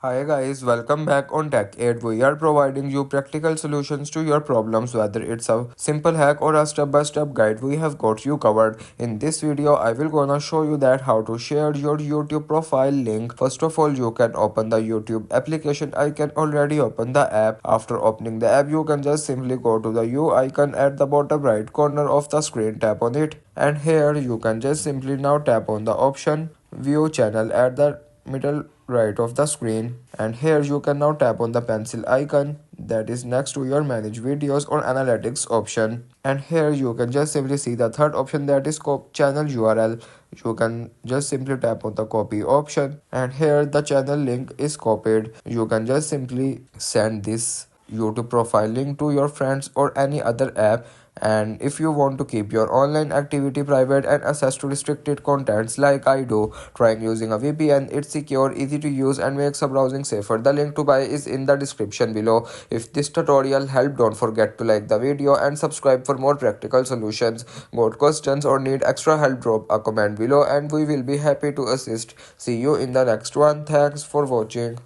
Hi guys, welcome back on Tech 8. We are providing you practical solutions to your problems, whether it's a simple hack or a step-by-step guide. We have got you covered. In this video, I will gonna show you that how to share your YouTube profile link. First of all, you can open the YouTube application. I can already open the app. After opening the app, you can just simply go to the U icon at the bottom right corner of the screen. Tap on it, and here you can just simply now tap on the option View Channel at the middle right of the screen, and here you can now tap on the pencil icon that is next to your manage videos or analytics option, and here you can just simply see the third option that is channel URL. You can just simply tap on the copy option, and here the channel link is copied. You can just simply send this YouTube profile link to your friends or any other app. And if you want to keep your online activity private and access to restricted contents like I do, trying using a VPN. It's secure, easy to use, and makes a browsing safer. The link to buy is in the description below. If this tutorial helped, don't forget to like the video and subscribe for more practical solutions. Got questions or need extra help, drop a comment below and we will be happy to assist. See you in the next one. Thanks for watching.